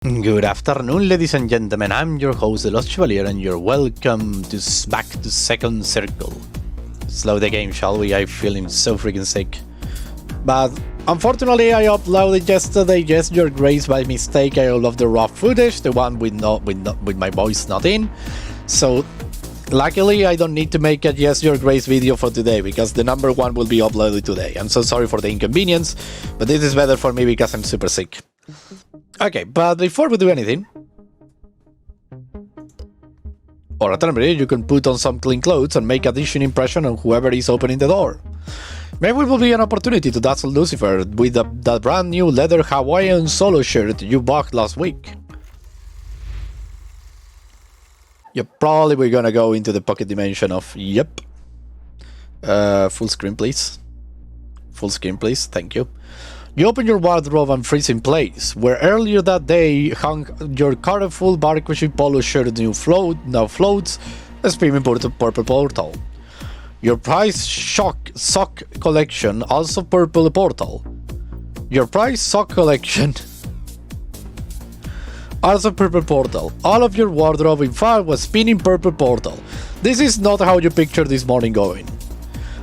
Good afternoon, ladies and gentlemen. I'm your host, The Lost Chevalier, and you're welcome to back to Second Circle. Slow the game, shall we? I'm feeling so freaking sick. But unfortunately, I uploaded yesterday, yes, your grace, by mistake. I love the raw footage, the one with my voice not in. So luckily, I don't need to make a yes, your grace video for today because the number one will be uploaded today. I'm so sorry for the inconvenience, but this is better for me because I'm super sick. Okay, but before we do anything, or alternatively, you can put on some clean clothes and make a decent impression on whoever is opening the door. Maybe it will be an opportunity to dazzle Lucifer with that brand new leather Hawaiian solo shirt you bought last week. You're probably gonna go into the pocket dimension of, yep. Full screen, please. Full screen, please. Thank you. You open your wardrobe and freeze in place, where earlier that day hung your colorful barbecue polo shirt now floats a screaming purple portal. Your prize sock collection, also purple portal. Your prize sock collection, also purple portal. All of your wardrobe, in fact, was spinning purple portal. This is not how you picture this morning going.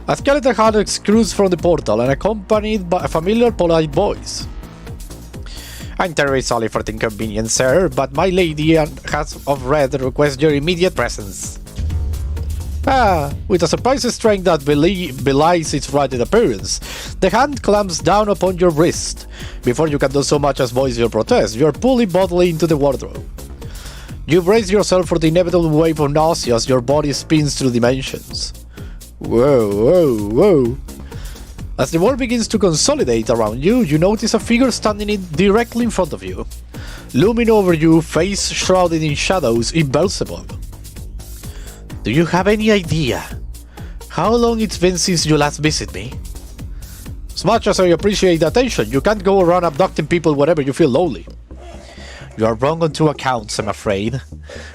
A skeleton hand screws from the portal and accompanied by a familiar polite voice. I'm terribly sorry for the inconvenience, sir, but my lady has of red requests your immediate presence. With a surprising strength that belies its rugged appearance, the hand clamps down upon your wrist. Before you can do so much as voice your protest, you are pulled bodily into the wardrobe. You brace yourself for the inevitable wave of nausea as your body spins through dimensions. Whoa, whoa, whoa. As the world begins to consolidate around you, you notice a figure standing directly in front of you. Looming over you, face shrouded in shadows, is Beelzebub. Do you have any idea how long it's been since you last visited me? As much as I appreciate the attention, you can't go around abducting people whenever you feel lonely. You are wrong on two accounts, I'm afraid.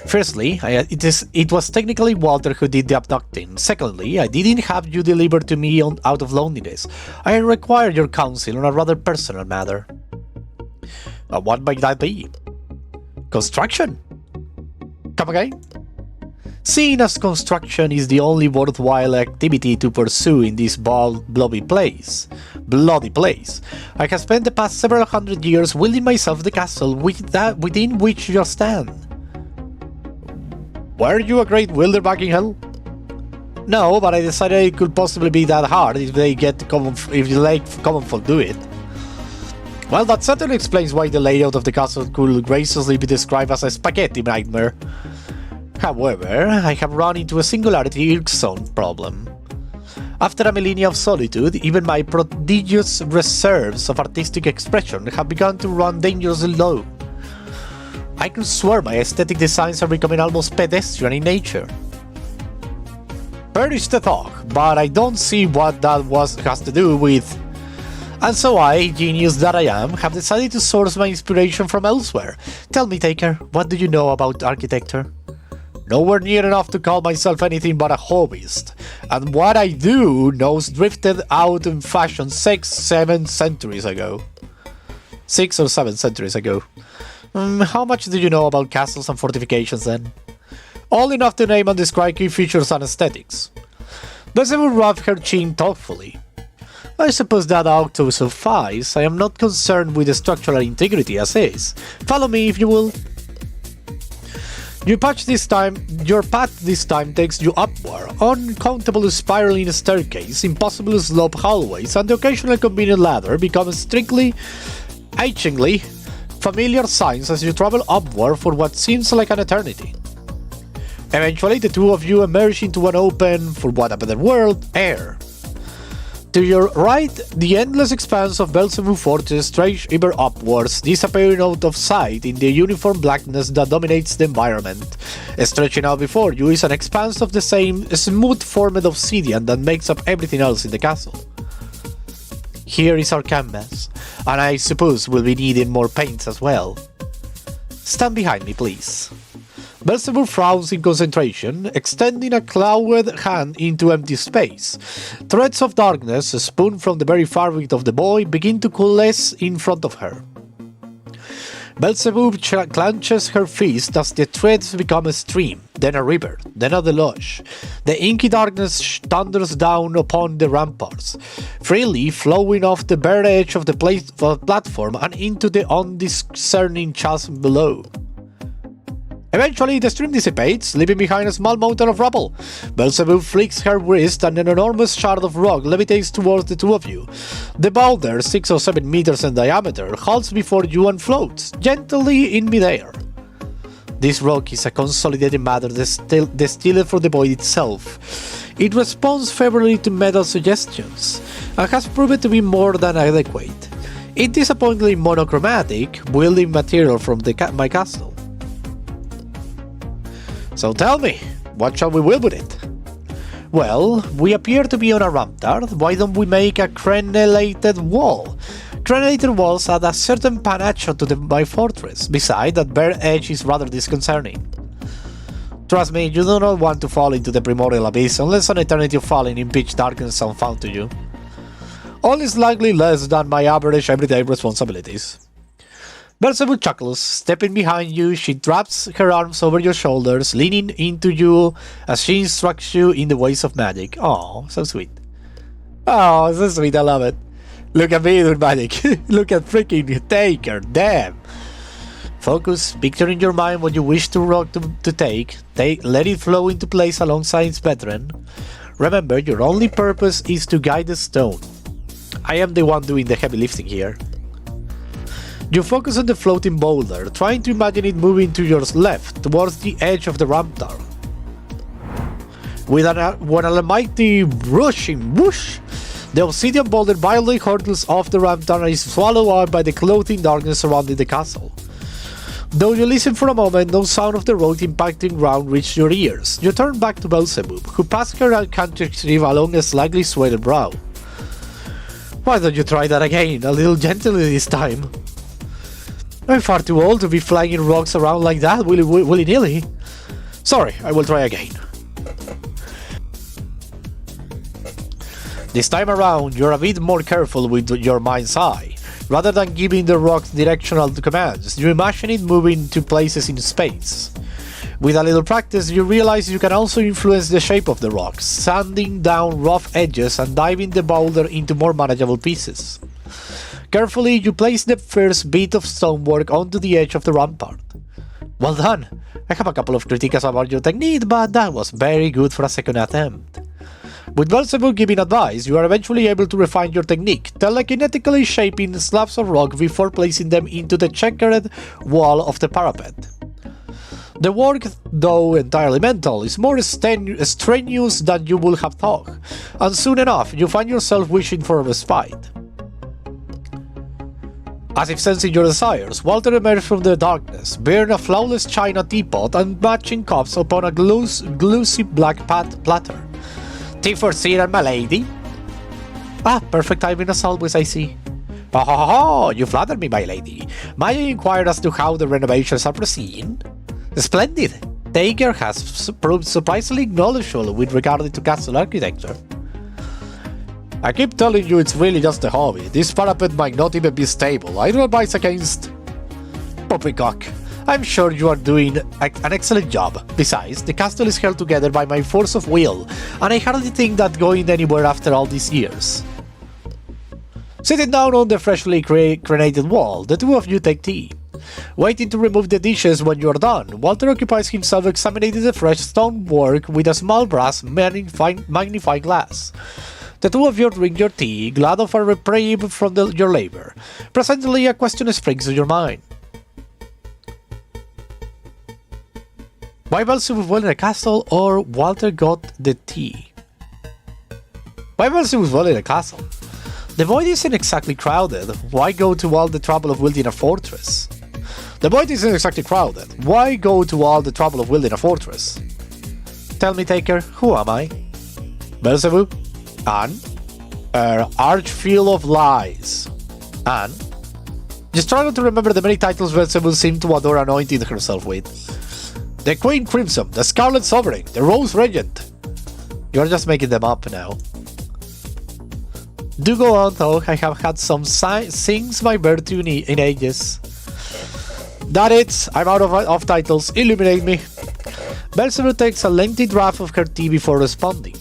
Firstly, it was technically Walter who did the abducting. Secondly, I didn't have you delivered to me out of loneliness. I require your counsel on a rather personal matter. What might that be? Construction? Come again? Seeing as construction is the only worthwhile activity to pursue in this bloody place, I have spent the past several hundred years building myself the castle within which you stand. Were you a great builder back in hell? No, but I decided it could possibly be that hard if they let common folk do it. Well, that certainly explains why the layout of the castle could graciously be described as a spaghetti nightmare. However, I have run into a singularity irksome problem. After a millennia of solitude, even my prodigious reserves of artistic expression have begun to run dangerously low. I could swear my aesthetic designs are becoming almost pedestrian in nature. Perish the thought, but I don't see what that has to do with... And so I, genius that I am, have decided to source my inspiration from elsewhere. Tell me, Taker, what do you know about architecture? Nowhere near enough to call myself anything but a hobbyist, and what I do knows drifted out in fashion 6 or 7 centuries ago. How much do you know about castles and fortifications then? All enough to name and describe key features and aesthetics. Beelzebub rubbed her chin thoughtfully. I suppose that ought to suffice. I am not concerned with the structural integrity as is. Follow me if you will. Your path this time takes you upward, uncountable spiraling staircase, impossible slope hallways, and the occasional convenient ladder become strictly, itchingly familiar signs as you travel upward for what seems like an eternity. Eventually, the two of you emerge into an open, for want of a better word, air. To your right, the endless expanse of Beelzebub Fortress stretches ever upwards, disappearing out of sight in the uniform blackness that dominates the environment. Stretching out before you is an expanse of the same smooth-formed obsidian that makes up everything else in the castle. Here is our canvas, and I suppose we'll be needing more paints as well. Stand behind me, please. Beelzebub frowns in concentration, extending a clawed hand into empty space. Threads of darkness, spun from the very fabric of the boy, begin to coalesce in front of her. Beelzebub clenches her fist as the threads become a stream, then a river, then a deluge. The inky darkness thunders down upon the ramparts, freely flowing off the bare edge of the platform and into the undiscerning chasm below. Eventually, the stream dissipates, leaving behind a small mountain of rubble. Beelzebub flicks her wrist and an enormous shard of rock levitates towards the two of you. The boulder, 6 or 7 meters in diameter, halts before you and floats, gently in midair. This rock is a consolidated matter distilled from the void itself. It responds favorably to metal suggestions, and has proven to be more than adequate. It is disappointingly monochromatic, building material from my castle. So tell me, what shall we build with it? Well, we appear to be on a rampart. Why don't we make a crenellated wall? Crenellated walls add a certain panache to my fortress. Besides, that bare edge is rather disconcerting. Trust me, you do not want to fall into the primordial abyss unless an eternity of falling in pitch darkness sound found to you. All is likely less than my average everyday responsibilities. Beelzebub chuckles. Stepping behind you, she wraps her arms over your shoulders, leaning into you as she instructs you in the ways of magic. Oh, so sweet. Oh, so sweet, I love it. Look at me doing magic. Look at freaking Taker, damn. Focus, picture in your mind what you wish to rock to take, let it flow into place alongside its veteran. Remember, your only purpose is to guide the stone. I am the one doing the heavy lifting here. You focus on the floating boulder, trying to imagine it moving to your left, towards the edge of the rampart. With an almighty rushing whoosh, the obsidian boulder violently hurtles off the rampart and is swallowed up by the clothing darkness surrounding the castle. Though you listen for a moment, no sound of the road impacting ground reaches your ears. You turn back to Beelzebub, who passed her handkerchief along a slightly swayed brow. Why don't you try that again, a little gently this time? I'm far too old to be flying rocks around like that willy-nilly. Sorry, I will try again. This time around, you're a bit more careful with your mind's eye. Rather than giving the rocks directional commands, you imagine it moving to places in space. With a little practice, you realize you can also influence the shape of the rocks, sanding down rough edges and diving the boulder into more manageable pieces. Carefully, you place the first bit of stonework onto the edge of the rampart. Well done! I have a couple of critiques about your technique, but that was very good for a second attempt. With Beelzebub giving advice, you are eventually able to refine your technique, telekinetically shaping slabs of rock before placing them into the checkered wall of the parapet. The work, though entirely mental, is more strenuous than you would have thought, and soon enough you find yourself wishing for a respite. As if sensing your desires, Walter emerged from the darkness, bearing a flawless china teapot and matching cups upon a glossy black platter. Tea for sir and my lady? Ah, perfect timing as always, I see. Oh, you flatter me, my lady. May I inquire as to how the renovations are proceeding? Splendid! Taker has proved surprisingly knowledgeable with regard to castle architecture. I keep telling you it's really just a hobby. This parapet might not even be stable. I do advise against... Poppycock. I'm sure you are doing an excellent job. Besides, the castle is held together by my force of will, and I hardly think that going anywhere after all these years. Sitting down on the freshly created wall, the two of you take tea. Waiting to remove the dishes when you are done, Walter occupies himself examining the fresh stonework with a small brass magnifying glass. The two of you drink your tea, glad of a reprieve from your labor. Presently, a question springs to your mind. Why Beelzebub well in a castle, or Walter got the tea? Why Beelzebub well in a castle? The void isn't exactly crowded. Why go to all the trouble of building a fortress? The void isn't exactly crowded. Why go to all the trouble of building a fortress? Tell me, Taker, who am I? Beelzebub? Anne? Archfield of Lies. Anne? You struggle to remember the many titles Beelzebub seemed to adore anointing herself with. The Queen Crimson, the Scarlet Sovereign, the Rose Regent. You're just making them up now. Do go on though, I have had some sings my virtue in ages. That it, I'm out of titles, illuminate me. Beelzebub takes a lengthy draft of her tea before responding.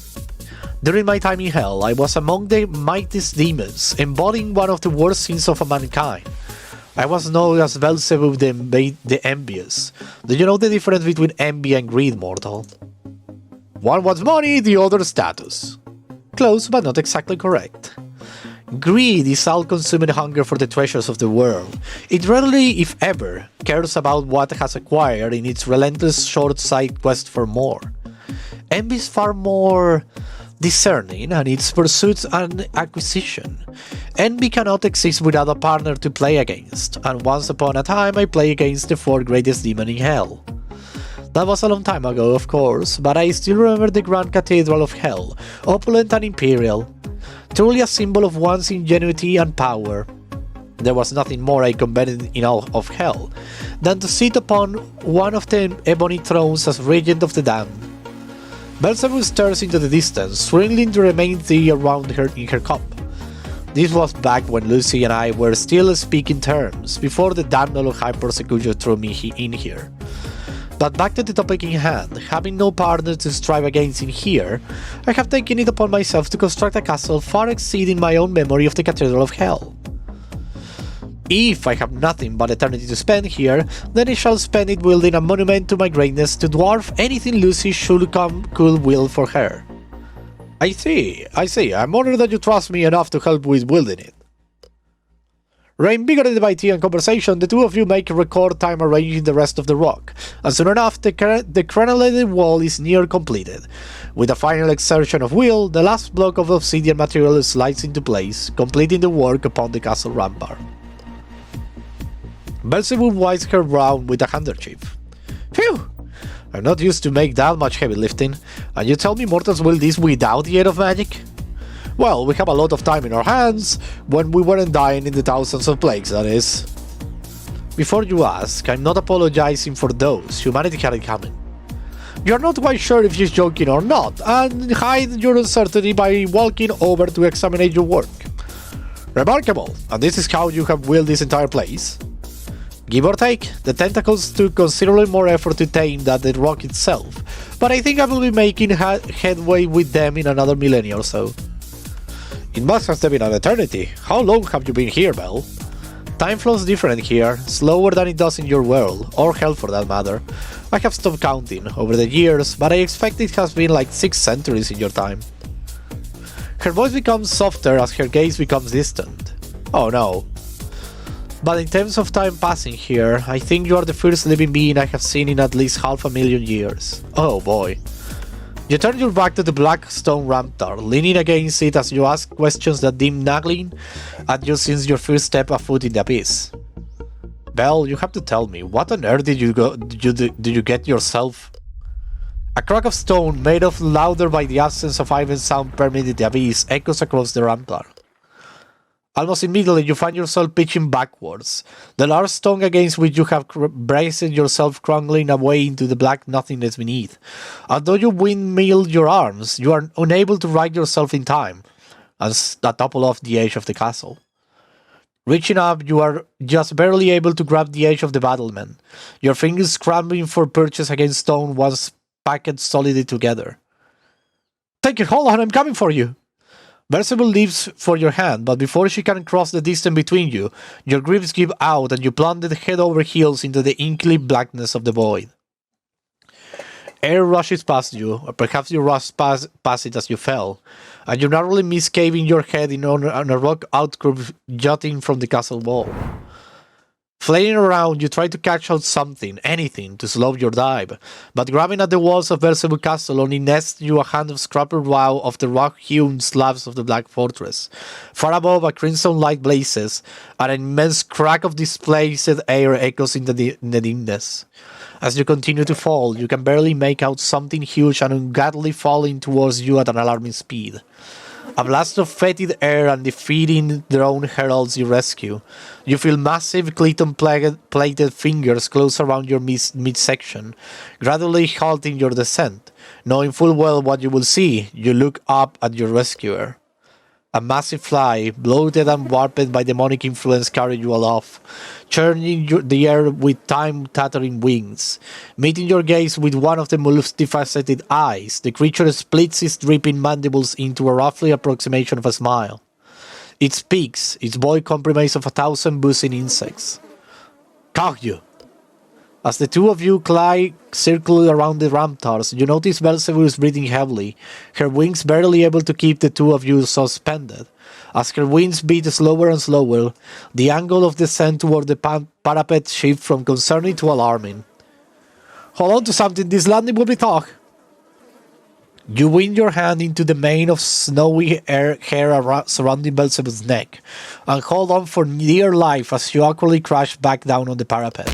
During my time in hell, I was among the mightiest demons, embodying one of the worst sins of mankind. I was known as Beelzebub the Envious. Do you know the difference between envy and greed, mortal? One wants money, the other status. Close, but not exactly correct. Greed is all-consuming hunger for the treasures of the world. It rarely, if ever, cares about what it has acquired in its relentless short-sighted quest for more. Envy is far more discerning and its pursuit and acquisition. Envy cannot exist without a partner to play against, and once upon a time I played against the fourth greatest demon in hell. That was a long time ago, of course, but I still remember the Grand Cathedral of Hell, opulent and imperial, truly a symbol of one's ingenuity and power. There was nothing more I coveted in all of Hell than to sit upon one of the ebony thrones as regent of the damned. Beelzebub stares into the distance, swirling the remaining tea around her in her cup. This was back when Lucy and I were still speaking terms, before the damnable high persecution threw me in here. But back to the topic in hand, having no partner to strive against in here, I have taken it upon myself to construct a castle far exceeding my own memory of the Cathedral of Hell. If I have nothing but eternity to spend here, then I shall spend it building a monument to my greatness to dwarf anything Lucy could will for her. I see, I'm honored that you trust me enough to help with building it. Reinvigorated by tea and conversation, the two of you make record time arranging the rest of the rock, and soon enough the crenellated wall is near completed. With a final exertion of will, the last block of obsidian material slides into place, completing the work upon the castle rampart. Beelzebub wipes her brow with a handkerchief. Phew! I'm not used to make that much heavy lifting, and you tell me mortals will this without the aid of magic? Well, we have a lot of time in our hands, when we weren't dying in the thousands of plagues, that is. Before you ask, I'm not apologizing for those humanity had it coming. You're not quite sure if she's joking or not, and hide your uncertainty by walking over to examine your work. Remarkable, and this is how you have willed this entire place? Give or take, the tentacles took considerably more effort to tame than the rock itself, but I think I will be making headway with them in another millennia or so. It must have been an eternity. How long have you been here, Belle? Time flows different here, slower than it does in your world, or hell for that matter. I have stopped counting over the years, but I expect it has been like 6 centuries in your time. Her voice becomes softer as her gaze becomes distant. Oh no. But in terms of time passing here, I think you are the first living being I have seen in at least 500,000 years. Oh boy. You turn your back to the black stone rampart, leaning against it as you ask questions that seem nagging at you since your first step afoot in the abyss. Belle, you have to tell me, what on earth did you get yourself? A crack of stone, made of louder by the absence of even sound permeated the abyss, echoes across the rampart. Almost immediately you find yourself pitching backwards, the large stone against which you have braced yourself crumbling away into the black nothingness beneath. Although you windmill your arms, you are unable to right yourself in time, as that topple off the edge of the castle. Reaching up, you are just barely able to grab the edge of the battlement, your fingers scrambling for purchase against stone once packed solidly together. Take it, hold on, I'm coming for you! Beelzebub leaps for your hand, but before she can cross the distance between you, your grips give out and you plunge head over heels into the inky blackness of the void. Air rushes past you, or perhaps you rush past it as you fell, and you narrowly miss caving your head in on a rock outcrop jutting from the castle wall. Flailing around, you try to catch out something, anything, to slow your dive, but grabbing at the walls of Beelzebub Castle only nests you a hand of scrapper wow of the rock-hewn slabs of the Black Fortress. Far above, a crimson light blazes, and an immense crack of displaced air echoes in the dimness. As you continue to fall, you can barely make out something huge and ungodly falling towards you at an alarming speed. A blast of fetid air and defeating drone heralds you rescue. You feel massive Clayton-plated fingers close around your midsection, gradually halting your descent. Knowing full well what you will see, you look up at your rescuer. A massive fly, bloated and warped by demonic influence, carried you aloft, churning the air with time-tattering wings. Meeting your gaze with one of the multifaceted eyes, the creature splits its dripping mandibles into a roughly approximation of a smile. It speaks, its voice comprises of 1,000 buzzing insects. Kagyu! As the two of you circle around the ramparts, you notice Beelzebub is breathing heavily, her wings barely able to keep the two of you suspended. As her wings beat slower and slower, the angle of descent toward the parapet shifts from concerning to alarming. Hold on to something, this landing will be tough. You wind your hand into the mane of snowy hair surrounding Beelzebub's neck, and hold on for dear life as you awkwardly crash back down on the parapet.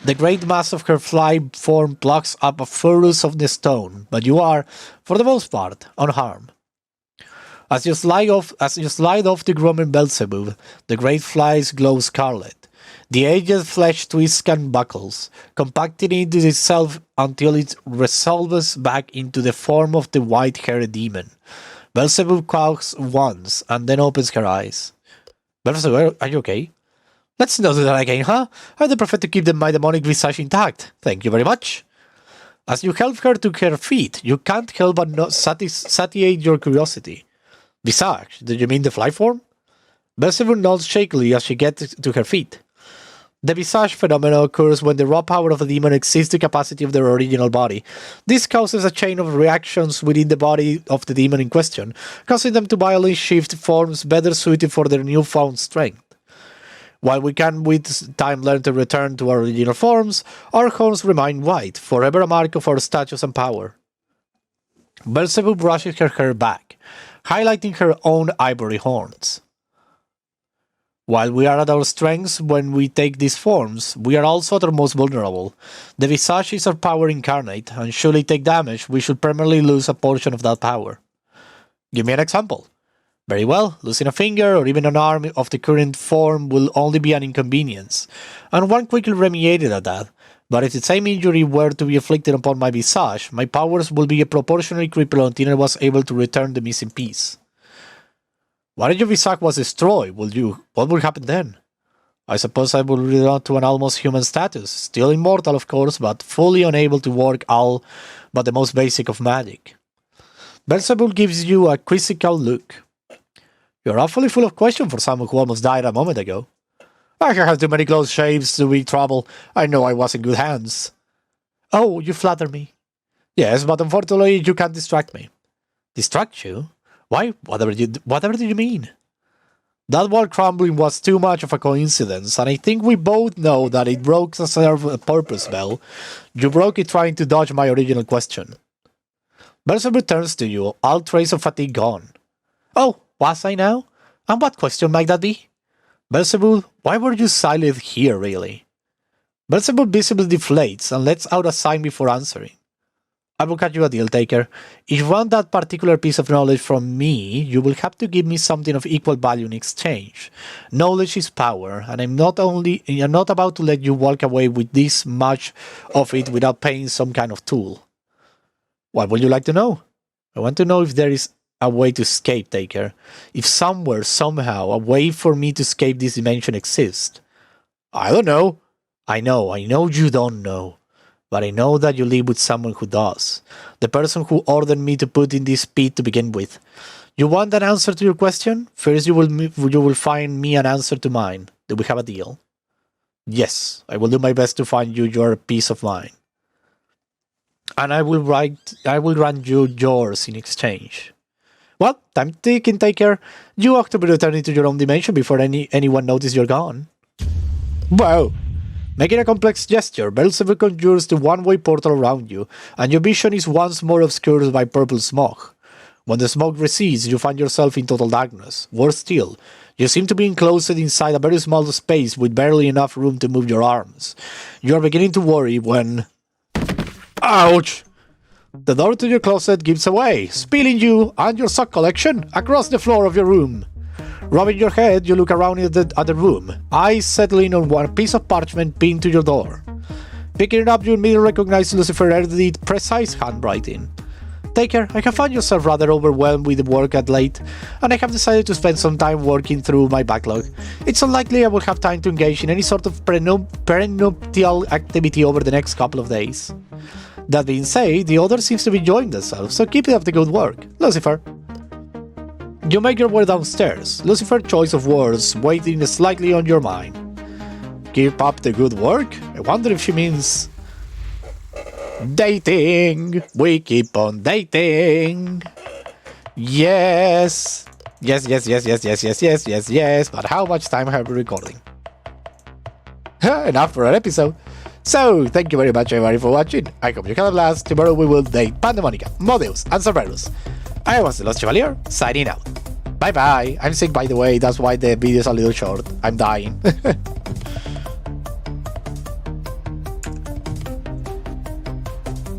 The great mass of her fly form blocks up a furrows of the stone, but you are, for the most part, unharmed. As you slide off the grooming Beelzebub, the great flies glow scarlet. The aged flesh twists and buckles, compacting into itself until it resolves back into the form of the white-haired demon. Beelzebub coughs once, and then opens her eyes. Beelzebub, are you okay? Let's not do that again, huh? I'd prefer to keep my demonic visage intact. Thank you very much. As you help her to her feet, you can't help but not satiate your curiosity. Visage? Did you mean the fly form? Beelzebub nods shakily as she gets to her feet. The visage phenomenon occurs when the raw power of a demon exceeds the capacity of their original body. This causes a chain of reactions within the body of the demon in question, causing them to violently shift forms better suited for their newfound strength. While we can with time learn to return to our original forms, our horns remain white, forever a mark of our status and power. Beelzebub brushes her hair back, highlighting her own ivory horns. While we are at our strengths when we take these forms, we are also at our most vulnerable. The visage is our power incarnate, and should it take damage, we should permanently lose a portion of that power. Give me an example. Very well, losing a finger or even an arm of the current form will only be an inconvenience, and one quickly remediated at that. But if the same injury were to be inflicted upon my visage, my powers will be proportionally crippled until I was able to return the missing piece. What if your visage was destroyed? What would happen then? I suppose I would revert to an almost human status, still immortal of course, but fully unable to work all but the most basic of magic. Beelzebub gives you a quizzical look. You're awfully full of questions for someone who almost died a moment ago. I have too many close shaves to be trouble. I know I was in good hands. Oh, you flatter me. Yes, but unfortunately you can't distract me. Distract you? Why, whatever do you mean? That wall crumbling was too much of a coincidence, and I think we both know that it broke to serve a purpose, Belle. You broke it trying to dodge my original question. Beelzebub turns to you, all trace of fatigue gone. Oh, was I now? And what question might that be? Beelzebub, why were you silent here, really? Beelzebub visibly deflates and lets out a sign before answering. I will cut you a deal, Taker. If you want that particular piece of knowledge from me, you will have to give me something of equal value in exchange. Knowledge is power, and I'm not about to let you walk away with this much of it without paying some kind of tool. What would you like to know? I want to know if there is a way to escape, Taker. If somewhere, somehow, a way for me to escape this dimension exists. I don't know. I know you don't know. But I know that you live with someone who does. The person who ordered me to put in this pit to begin with. You want an answer to your question? First you will find me an answer to mine. Do we have a deal? Yes, I will do my best to find you your peace of mind. And I will grant you yours in exchange. Well, time ticking, Taker. You ought to be returning to your own dimension before anyone notices you're gone. Wow! Making a complex gesture, Beelzebub conjures the one-way portal around you, and your vision is once more obscured by purple smoke. When the smoke recedes, you find yourself in total darkness. Worse still, you seem to be enclosed inside a very small space with barely enough room to move your arms. You are beginning to worry when... Ouch! The door to your closet gives away, spilling you and your sock collection across the floor of your room. Rubbing your head, you look around at the room, eyes settling on one piece of parchment pinned to your door. Picking it up, you immediately recognize Lucifer's precise handwriting. Taker, I have found yourself rather overwhelmed with the work at late, and I have decided to spend some time working through my backlog. It's unlikely I will have time to engage in any sort of prenuptial activity over the next couple of days. That being said, the others seem to be enjoying themselves, so keep up the good work. Lucifer. You make your way downstairs, Lucifer's choice of words waiting slightly on your mind. Keep up the good work? I wonder if she means... dating! We keep on dating! Yes! Yes, but how much time have we recording? Enough for an episode. So, thank you very much everybody for watching. I hope you had a blast. Tomorrow we will date Pandemonica, Modeus, and Cerberus. I was the Lost Chevalier, signing out. Bye bye. I'm sick by the way, that's why the video is a little short. I'm dying.